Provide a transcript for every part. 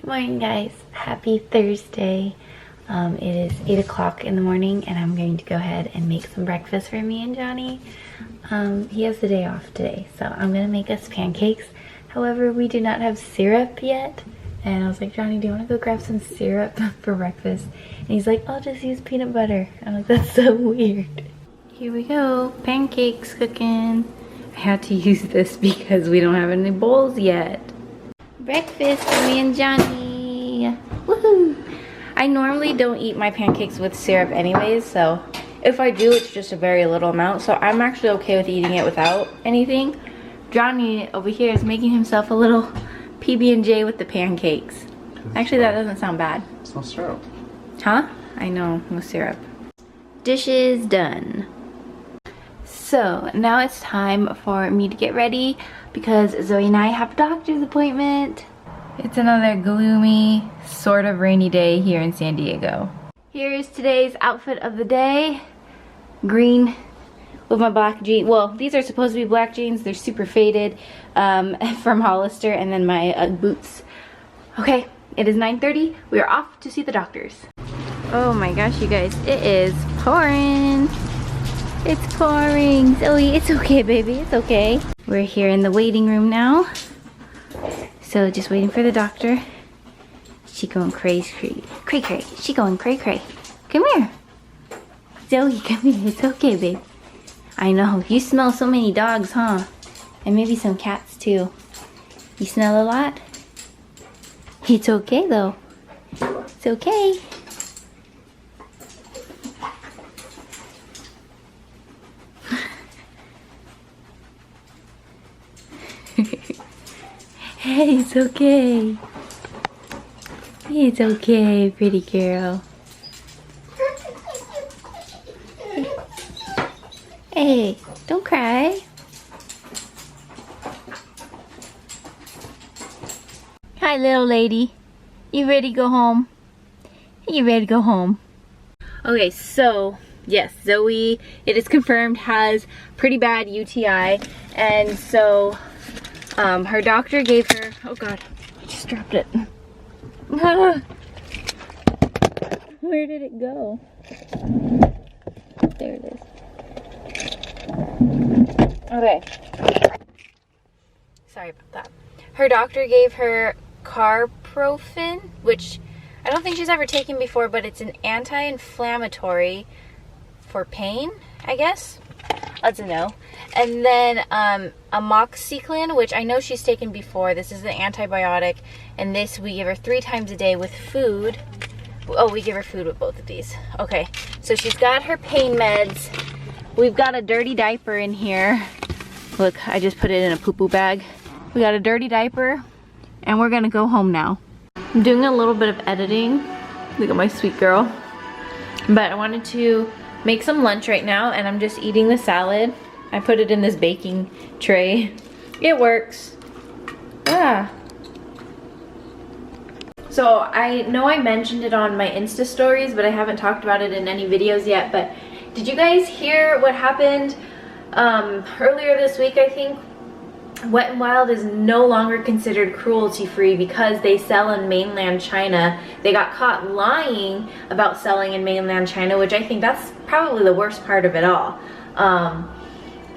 Morning guys, happy Thursday. It is 8 o'clock in the morning and I'm going to go ahead and make some breakfast for me and Johnny. He has the day off today, so I'm gonna make us pancakes. However, we do not have syrup yet. And I was like, Johnny, do you want to go grab some syrup for breakfast? And he's like, I'll just use peanut butter. I'm like, that's so weird. Here we go, pancakes cooking. I had to use this because we don't have any bowls yet. Breakfast for me and Johnny. Woohoo! I normally don't eat my pancakes with syrup anyways, so if I do, it's just a very little amount. So I'm actually okay with eating it without anything. Johnny over here is making himself a little PB&J with the pancakes. Actually, that doesn't sound bad. It's no syrup. Huh? I know, no syrup. Dishes done. So now it's time for me to get ready because Zoe and I have a doctor's appointment. It's another gloomy, sort of rainy day here in San Diego. Here's today's outfit of the day. Green with my black jeans. Well, these are supposed to be black jeans. They're super faded from Hollister, and then my Ugg boots. Okay, it is 9:30. We are off to see the doctors. Oh my gosh, you guys, it is pouring. It's pouring. Zoe, it's okay, baby, it's okay. We're here in the waiting room now. So just waiting for the doctor. She going crazy, cray cray. She going cray cray. Come here. Zoe, come here, it's okay, babe. I know, you smell so many dogs, huh? And maybe some cats too. You smell a lot? It's okay though. It's okay. Hey, it's okay. It's okay, pretty girl. Hey, don't cry. Hi, little lady. You ready to go home? You ready to go home? Okay, so yes, Zoe, it is confirmed, has pretty bad UTI, and so her doctor gave her, oh god, I just dropped it. Where did it go? There it is. Okay. Sorry about that. Her doctor gave her carprofen, which I don't think she's ever taken before, but it's an anti-inflammatory for pain, I guess. That's a no. And then amoxicillin, which I know she's taken before. This is the antibiotic, and this we give her 3 times a day with food. Oh, we give her food with both of these. Okay, so she's got her pain meds. We've got a dirty diaper in here. Look, I just put it in a poo-poo bag. We got a dirty diaper, and we're gonna go home now. I'm doing a little bit of editing. Look at my sweet girl. But I wanted to make some lunch right now, and I'm just eating the salad. I put it in this baking tray. It works. Ah. So I know I mentioned it on my Insta stories, but I haven't talked about it in any videos yet. But did you guys hear what happened earlier this week? I think Wet n Wild is no longer considered cruelty-free because they sell in mainland China. They got caught lying about selling in mainland China, which I think that's probably the worst part of it all.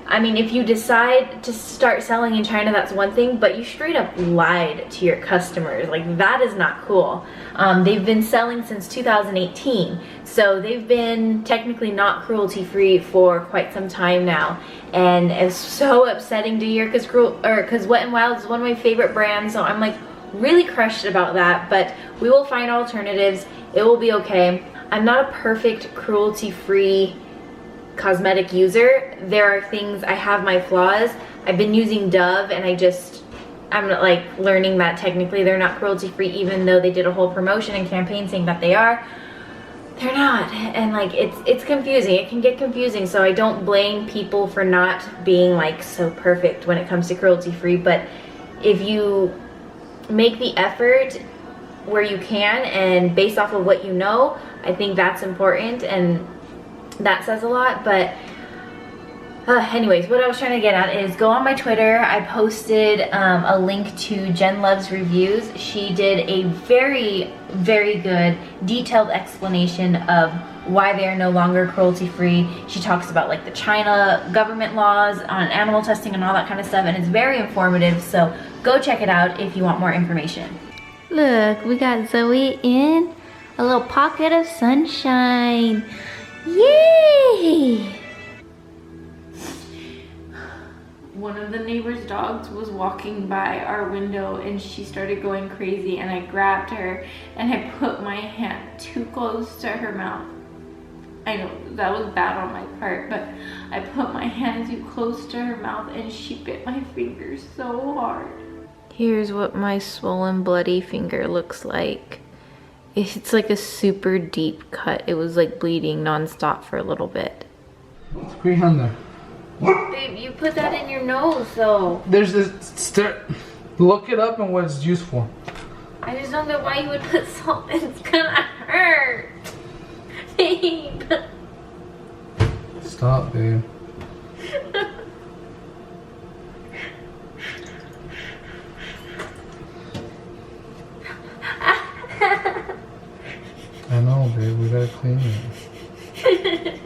I mean, if you decide to start selling in China, that's one thing, but you straight up lied to your customers. Like, that is not cool. They've been selling since 2018, so they've been technically not cruelty-free for quite some time now. And it's so upsetting to hear because Wet n Wild is one of my favorite brands, so I'm like really crushed about that. But we will find alternatives. It will be okay. I'm not a perfect cruelty-free cosmetic user. There are things, I have my flaws. I've been using Dove, and I'm like learning that technically they're not cruelty-free, even though they did a whole promotion and campaign saying that they are. They're not, and like it's confusing. It can get confusing, so I don't blame people for not being like so perfect when it comes to cruelty-free. But if you make the effort where you can, and based off of what you know, I think that's important, and that says a lot. But Anyways, what I was trying to get at is go on my Twitter. I posted a link to Jen Loves Reviews. She did a very, very good detailed explanation of why they are no longer cruelty free. She talks about like the China government laws on animal testing and all that kind of stuff, and it's very informative, so go check it out if you want more information. Look, we got Zoe in a little pocket of sunshine. Yay! One of the neighbor's dogs was walking by our window and she started going crazy, and I grabbed her and I put my hand too close to her mouth. I know that was bad on my part, but I put my hand too close to her mouth and she bit my finger so hard. Here's what my swollen, bloody finger looks like. It's like a super deep cut. It was like bleeding nonstop for a little bit. What's going on there? Babe, you put that in your nose, though. There's this. Look it up and what it's used for. I just don't get why you would put salt. It's gonna hurt. Babe. Stop, babe. I know, babe. We gotta clean it.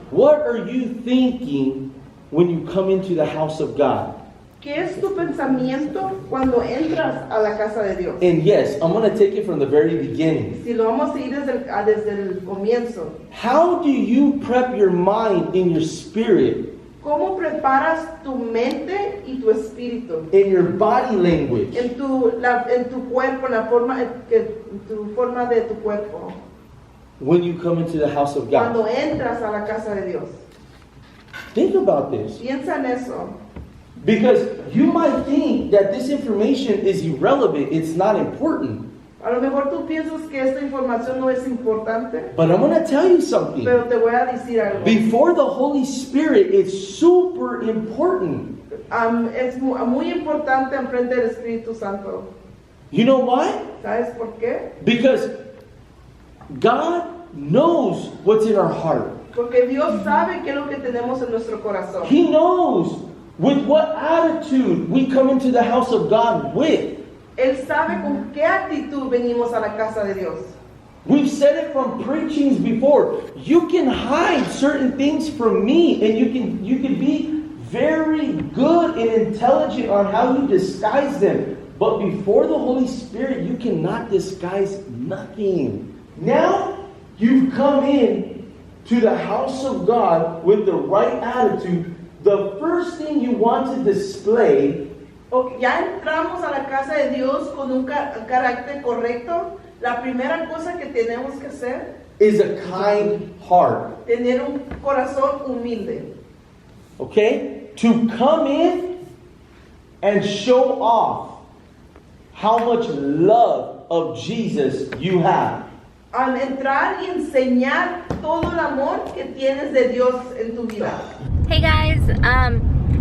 What are you thinking when you come into the house of God? ¿Qué es tu pensamiento cuando entras a la casa de Dios? And yes, I'm going to take it from the very beginning. Si lo vamos a ir desde el comienzo. How do you prep your mind in your spirit? ¿Cómo preparas tu mente y tu espíritu? In your body language? En tu cuerpo, en tu forma de tu cuerpo. When you come into the house of God. Cuando entras a la casa de Dios. Think about this. Piensa en eso. Because you might think that this information is irrelevant, it's not important. A lo mejor tú piensas que esta información no es importante. But I'm going to tell you something. Pero te voy a decir algo. Before the Holy Spirit, it's super important. Es muy importante enfrente del Espíritu Santo. You know why? ¿Sabes por qué? Because God knows what's in our heart. Porque Dios sabe qué es lo que tenemos en nuestro corazón. He knows with what attitude we come into the house of God with. Él sabe con qué actitud venimos a la casa de Dios. We've said it from preachings before. You can hide certain things from me, and you can be very good and intelligent on how you disguise them. But before the Holy Spirit, you cannot disguise nothing. Now, you've come in to the house of God with the right attitude. The first thing you want to display. Okay, ya entramos a la casa de Dios con un carácter correcto. La primera cosa que tenemos que hacer is a kind heart. Tener un corazón humilde. Okay? To come in and show off how much love of Jesus you have. Al entrar y enseñar todo el amor que tienes de Dios en tu vida. Hey guys,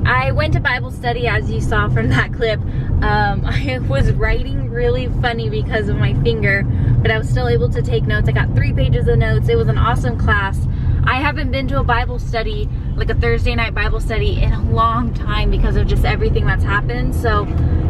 I went to Bible study, as you saw from that clip. I was writing really funny because of my finger, but I was still able to take notes. I got 3 pages of notes. It was an awesome class. I haven't been to a Bible study, like a Thursday night Bible study, in a long time because of just everything that's happened. So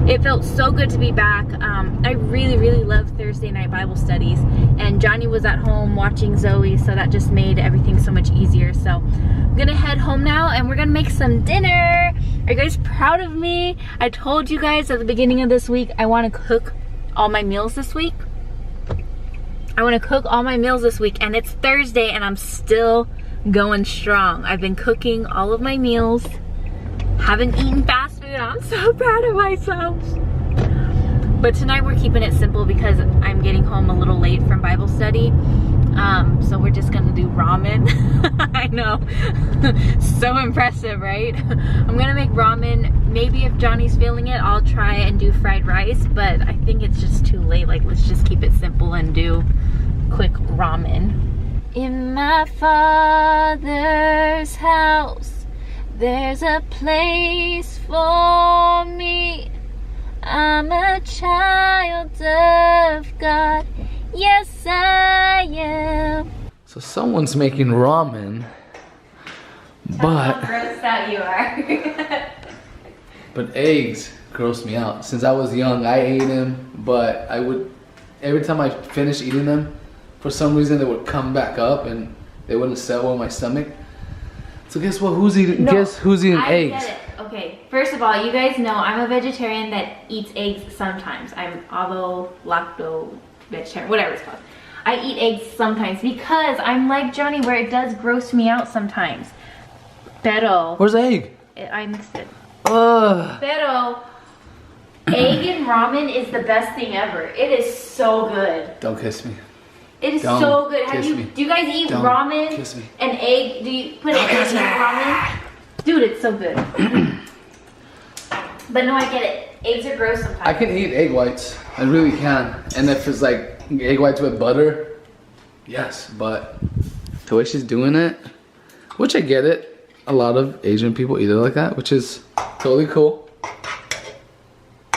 it felt so good to be back. I really, really love Thursday night Bible studies. And Johnny was at home watching Zoe, so that just made everything so much easier. So I'm gonna head home now and we're gonna make some dinner. Are you guys proud of me? I told you guys at the beginning of this week I want to cook all my meals this week. I want to cook all my meals this week, and it's Thursday and I'm still going strong. I've been cooking all of my meals. Haven't eaten fast food. I'm so proud of myself. But tonight we're keeping it simple because I'm getting home a little late from Bible study. So we're just gonna do ramen. I know, so impressive, right? I'm gonna make ramen. Maybe if Johnny's feeling it, I'll try and do fried rice, but I think it's just too late. Like, let's just keep it simple and do quick ramen. In my Father's house, there's a place for me. I'm a child of God. Yes, I am. So someone's making ramen But How grossed out you are. but eggs gross me out. Since I was young, I ate them, but I would every time I finished eating them, for some reason they would come back up and they wouldn't settle in my stomach. So guess what? Who's eating? No, guess who's eating I eggs? get it. Okay, first of all, you guys know I'm a vegetarian that eats eggs sometimes. I'm lacto vegetarian, whatever it's called. I eat eggs sometimes because I'm like Johnny, where it does gross me out sometimes. Pero Where's the egg? I mixed it. Ugh. Pero egg and ramen is the best thing ever. It is so good. Don't kiss me. It is Don't so good. Have kiss you? me. Do you guys eat Don't ramen kiss me. and egg? Do you put an egg in ramen? Dude, it's so good. But no, I get it. Eggs are gross sometimes. I can eat egg whites. I really can. And if it's like egg whites with butter, yes. But the way she's doing it, which I get it. A lot of Asian people eat it like that, which is totally cool.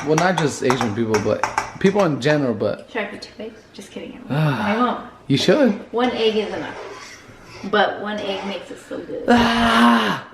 Well, not just Asian people, but people in general, but... Should I put 2 eggs? Just kidding. I won't. You should. 1 egg is enough. But 1 egg makes it so good. Ah!